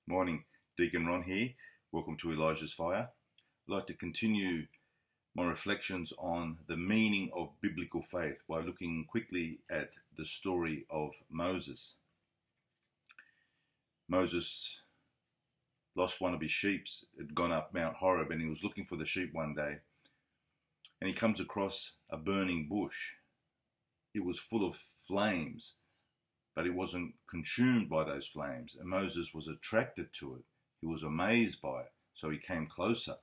Morning, Deacon Ron here. Welcome to Elijah's Fire. I'd like to continue my reflections on the meaning of biblical faith by looking quickly at the story of Moses. Moses lost one of his sheep. It had gone up Mount Horeb and he was looking for the sheep one day and he comes across a burning bush. It was full of flames, but he wasn't consumed by those flames, and Moses was attracted to it. He was amazed by it, so he came closer.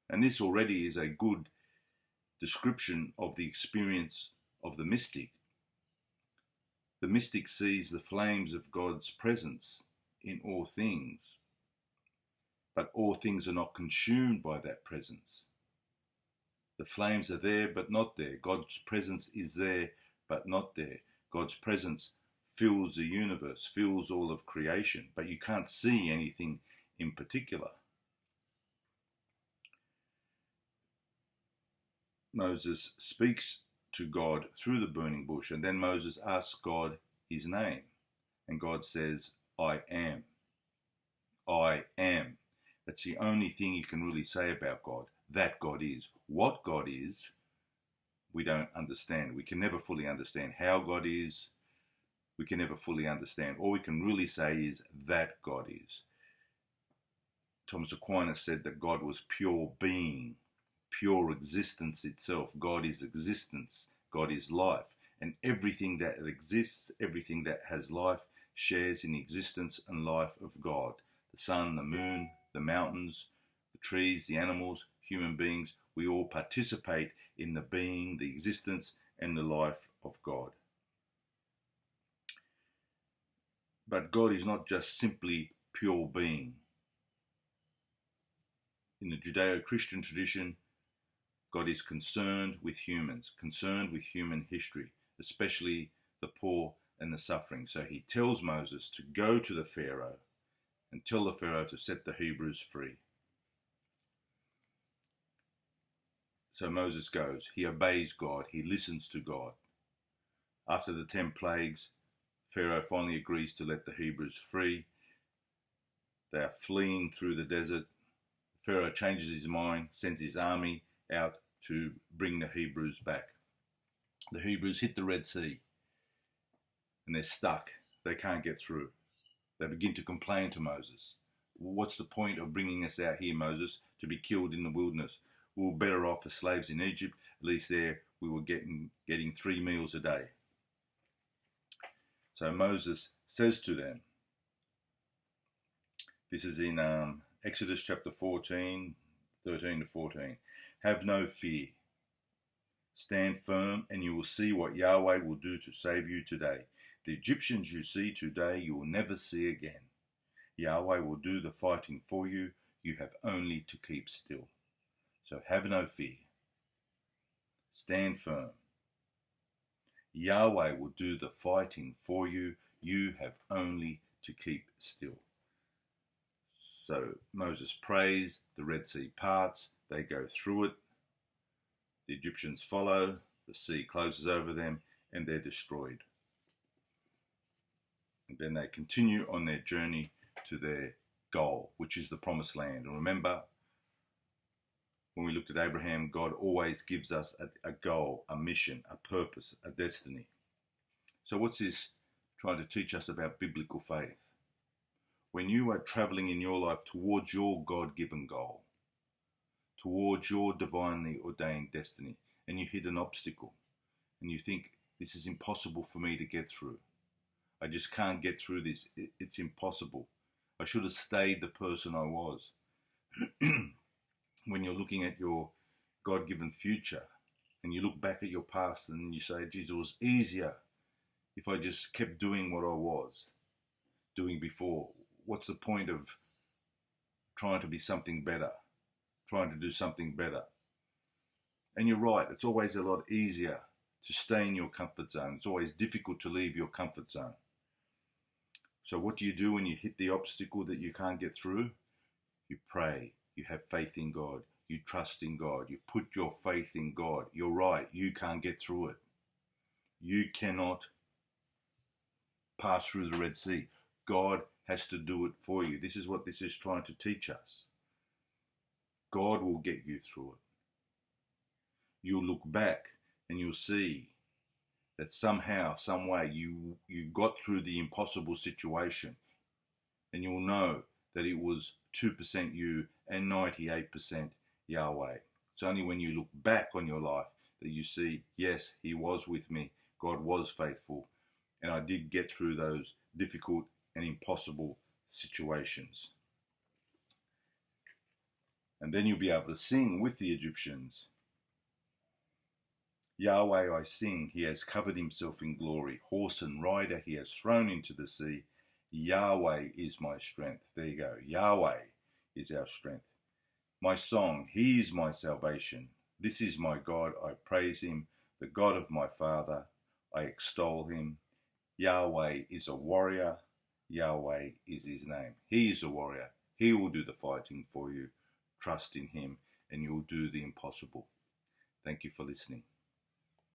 And this already is a good description of the experience of the mystic. The mystic sees the flames of God's presence in all things, but all things are not consumed by that presence. The flames are there, but not there. God's presence is there, but not there. God's presence fills the universe, fills all of creation, but you can't see anything in particular. Moses speaks to God through the burning bush, and then Moses asks God his name, and God says, I am. I am. That's the only thing you can really say about God, that God is. What God is, we don't understand. We can never fully understand how God is. We can never fully understand. All we can really say is that God is. Thomas Aquinas said that God was pure being, pure existence itself. God is existence. God is life. And everything that exists, everything that has life, shares in the existence and life of God. The sun, the moon, the mountains, the trees, the animals, human beings, we all participate in the being, the existence, and the life of God. But God is not just simply pure being. In the Judeo-Christian tradition, God is concerned with humans, concerned with human history, especially the poor and the suffering. So he tells Moses to go to the Pharaoh and tell the Pharaoh to set the Hebrews free. So Moses goes, he obeys God, he listens to God. After the 10 plagues, Pharaoh finally agrees to let the Hebrews free. They are fleeing through the desert. Pharaoh changes his mind, sends his army out to bring the Hebrews back. The Hebrews hit the Red Sea and they're stuck. They can't get through. They begin to complain to Moses. What's the point of bringing us out here, Moses, to be killed in the wilderness? We were better off as slaves in Egypt. At least there we were getting 3 meals a day. So Moses says to them, this is in Exodus chapter 14, 13 to 14. Have no fear. Stand firm and you will see what Yahweh will do to save you today. The Egyptians you see today you will never see again. Yahweh will do the fighting for you. You have only to keep still. So have no fear. Stand firm. Yahweh will do the fighting for you. You have only to keep still. So Moses prays, the Red Sea parts, they go through it. The Egyptians follow, the sea closes over them, and they're destroyed. And then they continue on their journey to their goal, which is the promised land. And remember, when we looked at Abraham, God always gives us a goal, a mission, a purpose, a destiny. So what's this trying to teach us about biblical faith? When you are traveling in your life towards your God-given goal, towards your divinely ordained destiny, and you hit an obstacle, and you think, this is impossible for me to get through. I just can't get through this. It's impossible. I should have stayed the person I was. When you're looking at your God-given future and you look back at your past and you say, geez, it was easier if I just kept doing what I was doing before. What's the point of trying to be something better, trying to do something better? And you're right, it's always a lot easier to stay in your comfort zone. It's always difficult to leave your comfort zone. So what do you do when you hit the obstacle that you can't get through? You pray. You have faith in God. You trust in God. You put your faith in God. You're right. You can't get through it. You cannot pass through the Red Sea. God has to do it for you. This is what this is trying to teach us. God will get you through it. You'll look back and you'll see that somehow, some way, you got through the impossible situation, and you'll know that it was 2% you and 98% Yahweh. It's only when you look back on your life that you see, yes, He was with me, God was faithful, and I did get through those difficult and impossible situations. And then you'll be able to sing with the Egyptians. Yahweh I sing, He has covered Himself in glory. Horse and rider He has thrown into the sea. Yahweh is my strength. There you go. Yahweh is our strength. My song, He is my salvation. This is my God, I praise Him, the God of my father. I extol Him. Yahweh is a warrior. Yahweh is His name. He is a warrior. He will do the fighting for you. Trust in Him and you'll do the impossible. Thank you for listening.